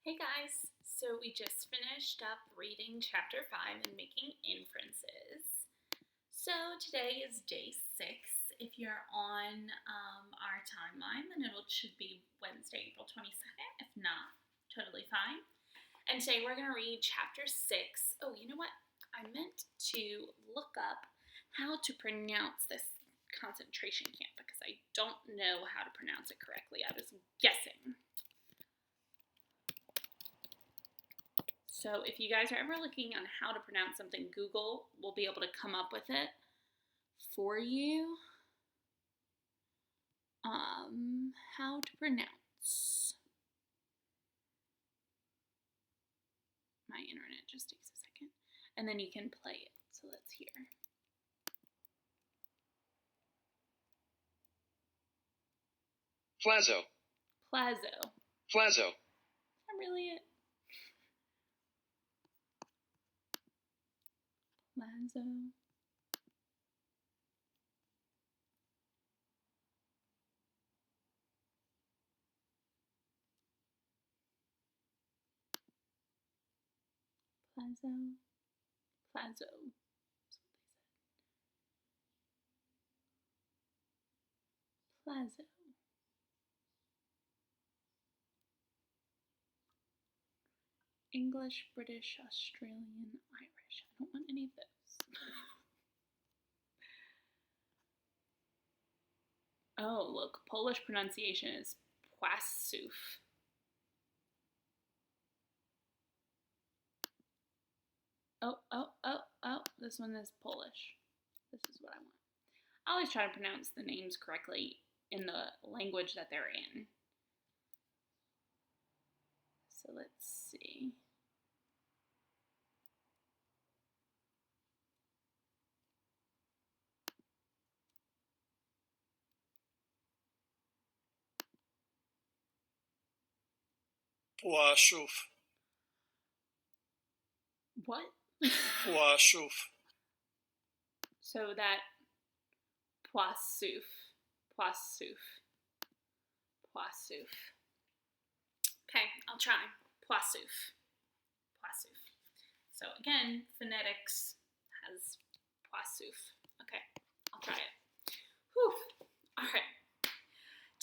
Hey guys, so we just finished up reading chapter 5 and making inferences. So today is day 6. If you're on our timeline, then it should be Wednesday, April 22nd. If not, totally fine. And today we're going to read chapter 6. Oh, you know what? I meant to look up how to pronounce this concentration camp because I don't know how to pronounce it correctly. I was guessing. So if you guys are ever looking on how to pronounce something, Google will be able to come up with it for you. How to pronounce. My internet just takes a second. And then you can play it. So let's hear. Plazo. Plazo. Plazo. Is that really it? Plazo. Plazo. Plazo. That's what they said. Plazo. English, British, Australian, Irish. I don't want any of those. Oh, look, Polish pronunciation is płasów. Oh, this one is Polish. This is what I want. I always try to pronounce the names correctly in the language that they're in. So let's see. Płaszów. What? Płaszów. So that płasów. Okay, I'll try. Płasów. So again, phonetics has płasów. Okay, I'll try it. Whew. All right.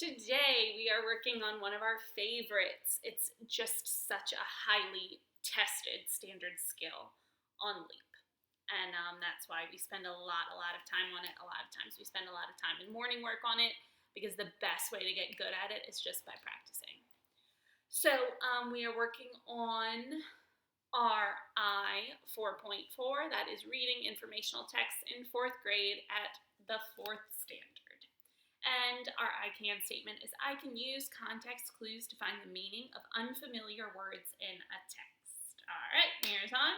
Today we are working on one of our favorites. It's just such a highly tested standard skill on LEAP. And that's why we spend a lot of time on it. A lot of times we spend a lot of time in morning work on it because the best way to get good at it is just by practicing. So we are working on our I 4.4, that is reading informational text in 4th grade at the 4th standard. And our I can statement is I can use context clues to find the meaning of unfamiliar words in a text. All right, here's on.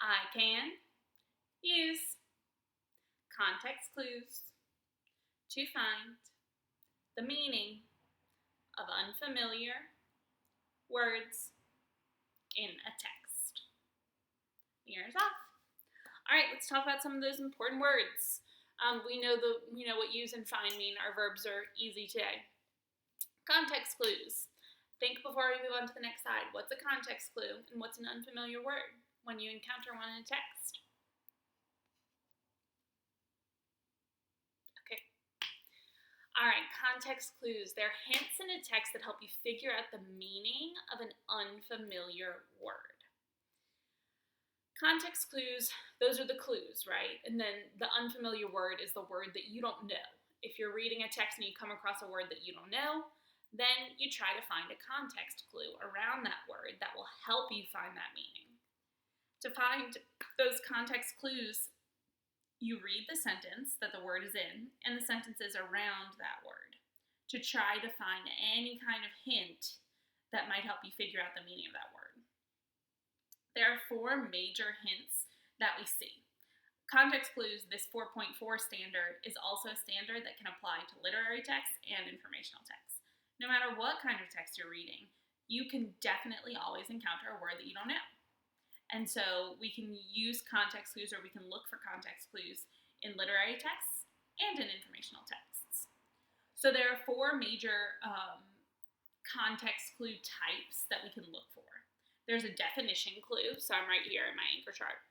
I can use context clues to find the meaning of unfamiliar words in a text. Here's off. All right, let's talk about some of those important words. We know what use and find mean. Our verbs are easy today. Context clues. Think before we move on to the next slide. What's a context clue and what's an unfamiliar word when you encounter one in a text? Okay. All right, context clues. They're hints in a text that help you figure out the meaning of an unfamiliar word. Context clues, those are the clues, right? And then the unfamiliar word is the word that you don't know. If you're reading a text and you come across a word that you don't know, then you try to find a context clue around that word that will help you find that meaning. To find those context clues, you read the sentence that the word is in and the sentences around that word to try to find any kind of hint that might help you figure out the meaning of that word. There are 4 major hints that we see. Context clues, this 4.4 standard, is also a standard that can apply to literary text and informational text. No matter what kind of text you're reading, you can definitely always encounter a word that you don't know. And so we can use context clues, or we can look for context clues in literary texts and in informational texts. So there are 4 major context clue types that we can look for. There's a definition clue, so I'm right here in my anchor chart.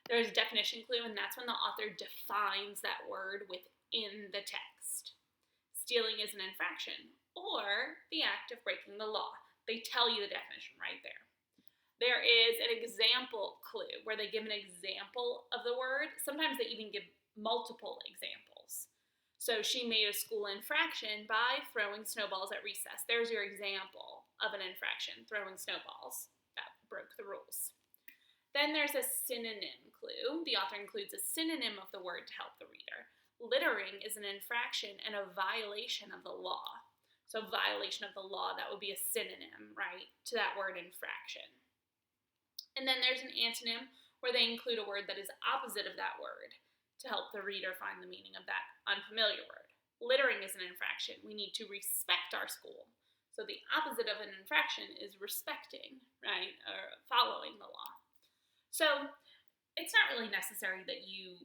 There's a definition clue, and that's when the author defines that word within the text. Stealing is an infraction, or the act of breaking the law. They tell you the definition right there. There is an example clue where they give an example of the word. Sometimes they even give multiple examples. So she made a school infraction by throwing snowballs at recess. There's your example of an infraction, throwing snowballs. That broke the rules. Then there's a synonym clue. The author includes a synonym of the word to help the reader. Littering is an infraction and a violation of the law. So violation of the law, that would be a synonym, right, to that word infraction. And then there's an antonym where they include a word that is opposite of that word to help the reader find the meaning of that unfamiliar word. Littering is an infraction. We need to respect our school. So the opposite of an infraction is respecting, right, or following the law. So it's not really necessary that you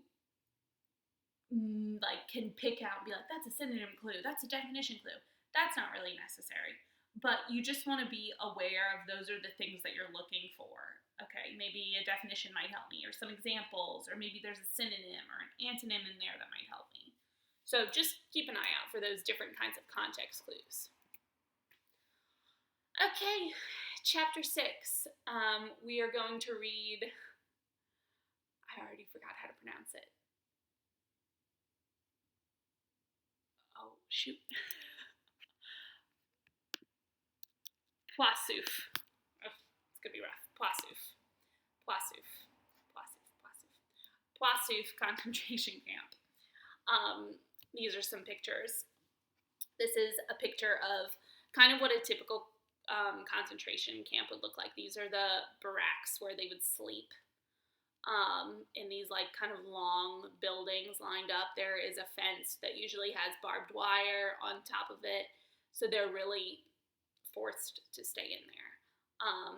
can pick out and be like, that's a synonym clue, that's a definition clue. That's not really necessary. But you just want to be aware of those are the things that you're looking for. Okay, maybe a definition might help me, or some examples, or maybe there's a synonym or an antonym in there that might help me. So just keep an eye out for those different kinds of context clues. Okay, chapter 6. We are going to read, I already forgot how to pronounce it. Oh, shoot. Poissouf. Oh, it's going to be rough. Poissouf concentration camp. These are some pictures. This is a picture of kind of what a typical concentration camp would look like. These are the barracks where they would sleep in these like kind of long buildings lined up. There is a fence that usually has barbed wire on top of it, so they're really forced to stay in there.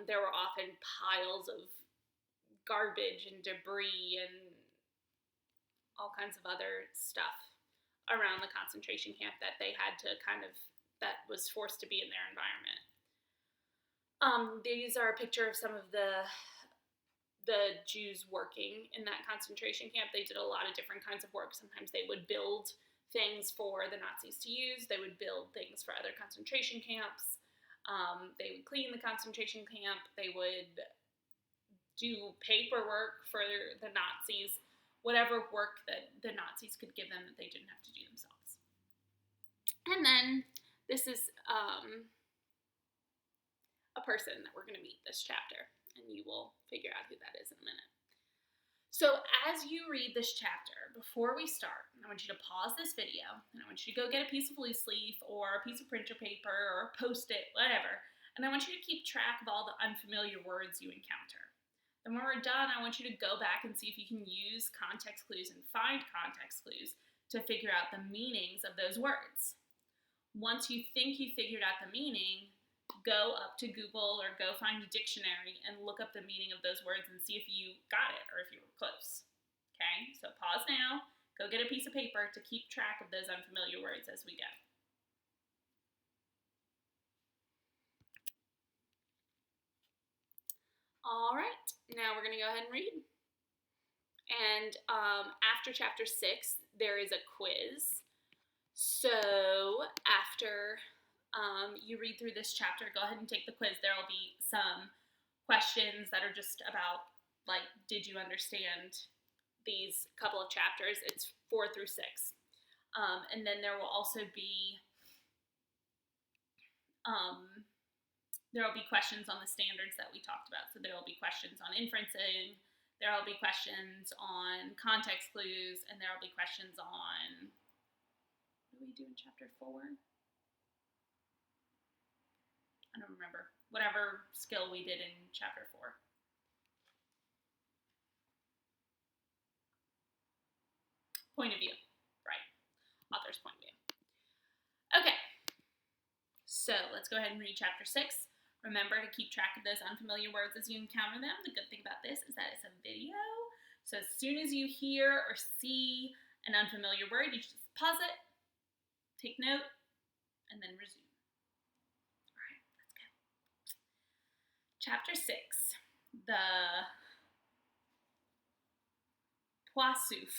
There were often piles of garbage and debris and all kinds of other stuff around the concentration camp that they had to that was forced to be in their environment. These are a picture of some of the Jews working in that concentration camp. They did a lot of different kinds of work. Sometimes they would build things for the Nazis to use. They would build things for other concentration camps. They would clean the concentration camp. They would do paperwork for the Nazis, whatever work that the Nazis could give them that they didn't have to do themselves. And then this is a person that we're going to meet this chapter, and you will figure out who that is in a minute. So as you read this chapter, before we start, I want you to pause this video, and I want you to go get a piece of loose leaf or a piece of printer paper or a Post-it, whatever, and I want you to keep track of all the unfamiliar words you encounter. Then when we're done, I want you to go back and see if you can use context clues and find context clues to figure out the meanings of those words. Once you think you figured out the meaning, go up to Google or go find a dictionary and look up the meaning of those words and see if you got it or if you were close. Okay, so pause now, go get a piece of paper to keep track of those unfamiliar words as we go. All right, now we're going to go ahead and read. And after chapter 6, there is a quiz. So after you read through this chapter, go ahead and take the quiz. There will be some questions that are just about, like, did you understand these couple of chapters? It's 4 through 6. And then there will also be questions on the standards that we talked about. So there will be questions on inferencing, there will be questions on context clues, and there will be questions on, what do we do in chapter 4? I don't remember. Whatever skill we did in chapter 4. Point of view, right. Author's point of view. Okay, so let's go ahead and read chapter 6. Remember to keep track of those unfamiliar words as you encounter them. The good thing about this is that it's a video. So as soon as you hear or see an unfamiliar word, you just pause it, take note, and then resume. All right. Chapter 6, the Poissouf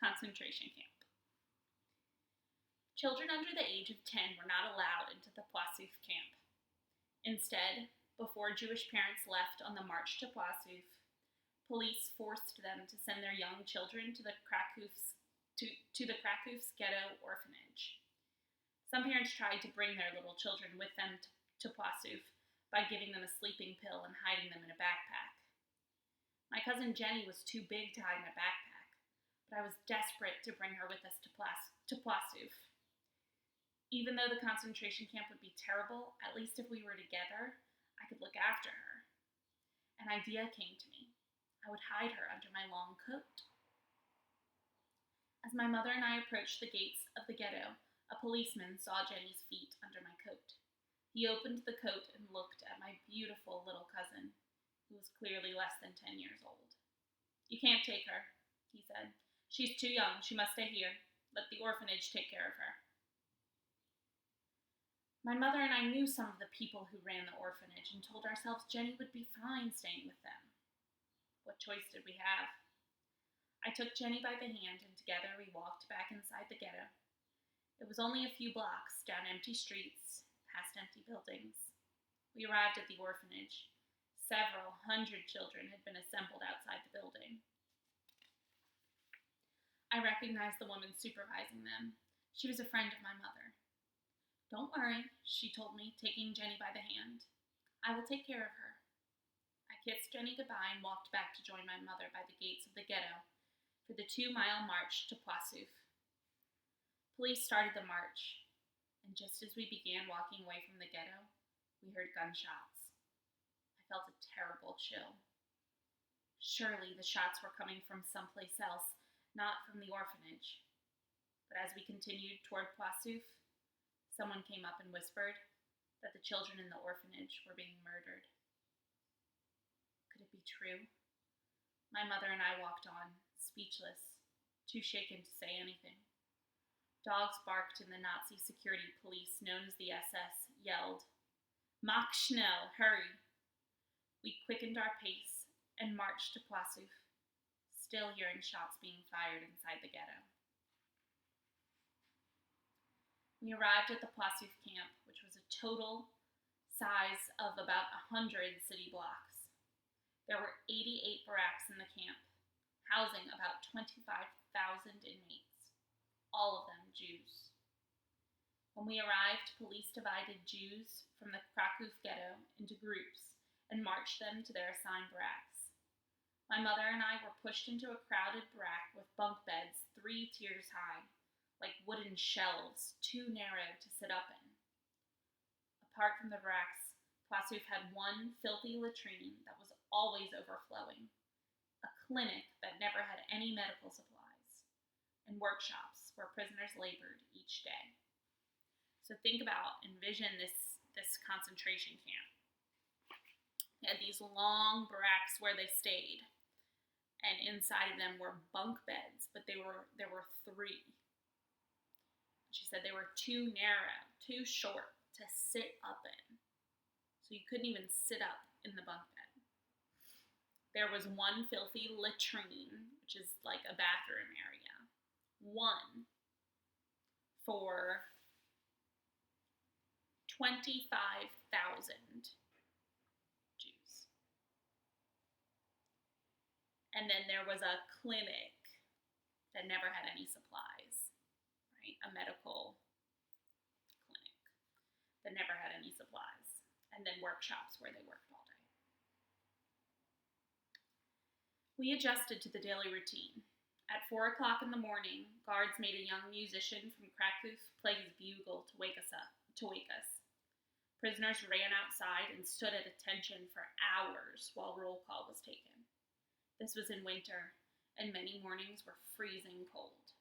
concentration camp. Children under the age of 10 were not allowed into the Poissouf camp. Instead, before Jewish parents left on the march to Poissouf, police forced them to send their young children to the Krakouf's ghetto orphanage. Some parents tried to bring their little children with them to Poissouf by giving them a sleeping pill and hiding them in a backpack. My cousin Jenny was too big to hide in a backpack, but I was desperate to bring her with us to Poissouf. Even though the concentration camp would be terrible, at least if we were together, I could look after her. An idea came to me. I would hide her under my long coat. As my mother and I approached the gates of the ghetto, a policeman saw Jenny's feet under my coat. He opened the coat and looked at my beautiful little cousin, who was clearly less than 10 years old. "You can't take her," he said. "She's too young. She must stay here. Let the orphanage take care of her." My mother and I knew some of the people who ran the orphanage and told ourselves Jenny would be fine staying with them. What choice did we have? I took Jenny by the hand and together we walked back inside the ghetto. It was only a few blocks down empty streets, past empty buildings. We arrived at the orphanage. Several hundred children had been assembled outside the building. I recognized the woman supervising them. She was a friend of my mother. "Don't worry," she told me, taking Jenny by the hand. "I will take care of her." I kissed Jenny goodbye and walked back to join my mother by the gates of the ghetto for the 2-mile march to Poissouf. Police started the march, and just as we began walking away from the ghetto, we heard gunshots. I felt a terrible chill. Surely the shots were coming from someplace else, not from the orphanage. But as we continued toward Poissouf, someone came up and whispered that the children in the orphanage were being murdered. Could it be true? My mother and I walked on, speechless, too shaken to say anything. Dogs barked and the Nazi security police, known as the SS, yelled, "Mach schnell, hurry!" We quickened our pace and marched to Poissouf, still hearing shots being fired inside the ghetto. We arrived at the Poissouf camp, which was a total size of about 100 city blocks. There were 88 barracks in the camp, housing about 25,000 inmates, all of them Jews. When we arrived, police divided Jews from the Krakouf ghetto into groups and marched them to their assigned barracks. My mother and I were pushed into a crowded barack with bunk beds 3 tiers high, like wooden shelves, too narrow to sit up in. Apart from the barracks, Poissouf had one filthy latrine that was always overflowing, a clinic that never had any medical supplies, and workshops where prisoners labored each day. So envision this concentration camp. They had these long barracks where they stayed, and inside of them were bunk beds, but there were 3. She said they were too narrow, too short to sit up in. So you couldn't even sit up in the bunk bed. There was one filthy latrine, which is like a bathroom area. One for 25,000 Jews. And then there was a clinic that never had any supplies. A medical clinic that never had any supplies, and then workshops where they worked all day. We adjusted to the daily routine. At 4 o'clock in the morning, guards made a young musician from Krakouf play his bugle to wake us. Prisoners ran outside and stood at attention for hours while roll call was taken. This was in winter, and many mornings were freezing cold.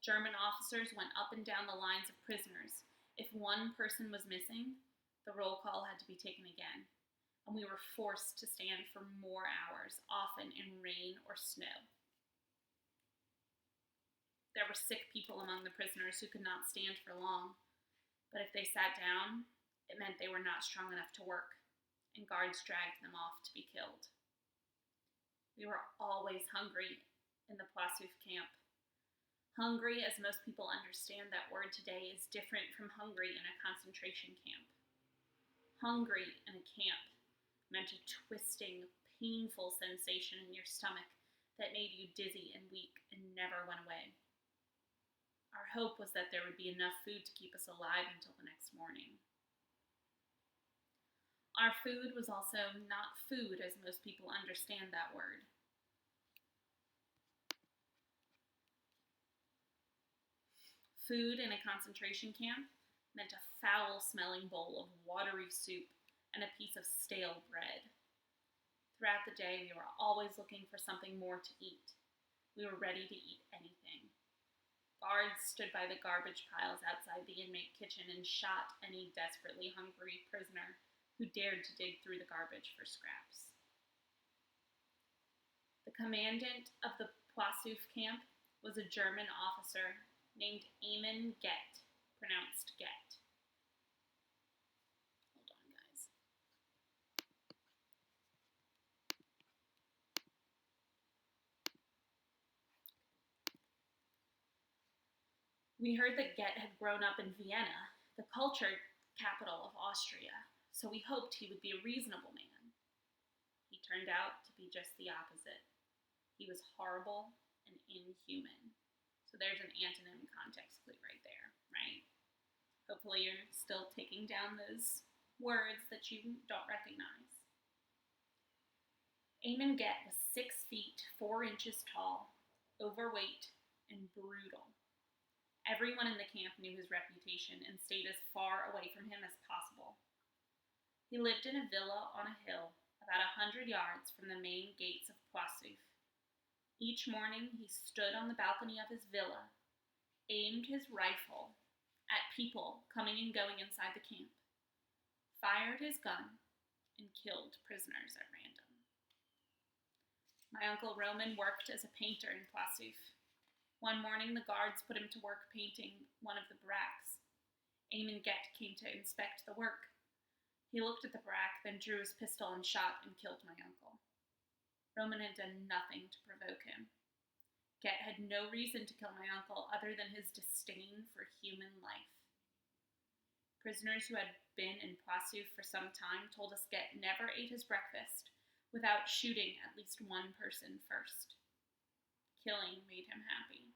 German officers went up and down the lines of prisoners. If one person was missing, the roll call had to be taken again, and we were forced to stand for more hours, often in rain or snow. There were sick people among the prisoners who could not stand for long, but if they sat down, It meant they were not strong enough to work, and guards dragged them off to be killed. We were always hungry in the Poissouf camp. Hungry, as most people understand that word today, is different from hungry in a concentration camp. Hungry in a camp meant a twisting, painful sensation in your stomach that made you dizzy and weak and never went away. Our hope was that there would be enough food to keep us alive until the next morning. Our food was also not food as most people understand that word. Food in a concentration camp meant a foul-smelling bowl of watery soup and a piece of stale bread. Throughout the day, we were always looking for something more to eat. We were ready to eat anything. Guards stood by the garbage piles outside the inmate kitchen and shot any desperately hungry prisoner who dared to dig through the garbage for scraps. The commandant of the Poissouf camp was a German officer named Eamon Get, pronounced Get. Hold on, guys. We heard that Get had grown up in Vienna, the culture capital of Austria, so we hoped he would be a reasonable man. He turned out to be just the opposite. He was horrible and inhuman. So there's an antonym context clue right there, right? Hopefully you're still taking down those words that you don't recognize. Eamon Get was 6 feet, 4 inches tall, overweight, and brutal. Everyone in the camp knew his reputation and stayed as far away from him as possible. He lived in a villa on a hill about 100 yards from the main gates of Poissouf. Each morning he stood on the balcony of his villa, aimed his rifle at people coming and going inside the camp, fired his gun, and killed prisoners at random. My Uncle Roman worked as a painter in Poissouf. One morning the guards put him to work painting one of the barracks. Eamon Get came to inspect the work. He looked at the barrack, then drew his pistol and shot and killed my uncle. Roman had done nothing to provoke him. Get had no reason to kill my uncle other than his disdain for human life. Prisoners who had been in Poissouf for some time told us Get never ate his breakfast without shooting at least one person first. Killing made him happy.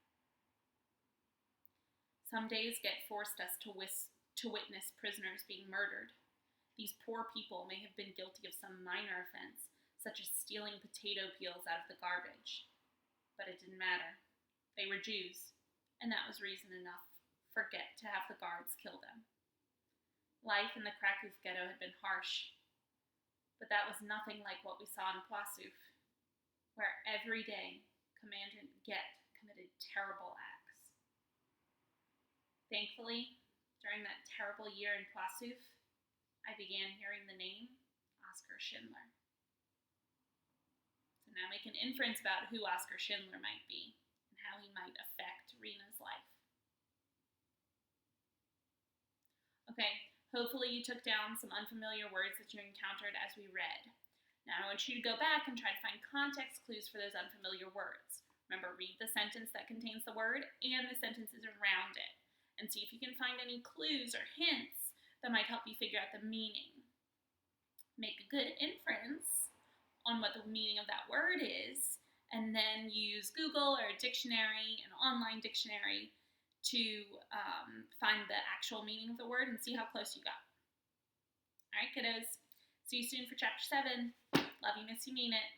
Some days Get forced us to witness prisoners being murdered. These poor people may have been guilty of some minor offense, such as stealing potato peels out of the garbage. But it didn't matter. They were Jews, and that was reason enough for Get to have the guards kill them. Life in the Krakow ghetto had been harsh, but that was nothing like what we saw in Poissouf, where every day Commandant Get committed terrible acts. Thankfully, during that terrible year in Poissouf, I began hearing the name Oskar Schindler. So now make an inference about who Oskar Schindler might be and how he might affect Rena's life. Okay, hopefully you took down some unfamiliar words that you encountered as we read. Now I want you to go back and try to find context clues for those unfamiliar words. Remember, read the sentence that contains the word and the sentences around it, and see if you can find any clues or hints that might help you figure out the meaning. Make a good inference on what the meaning of that word is, and then use Google or a dictionary, an online dictionary, to find the actual meaning of the word and see how close you got. All right, kiddos. See you soon for Chapter 7. Love you, miss you, mean it.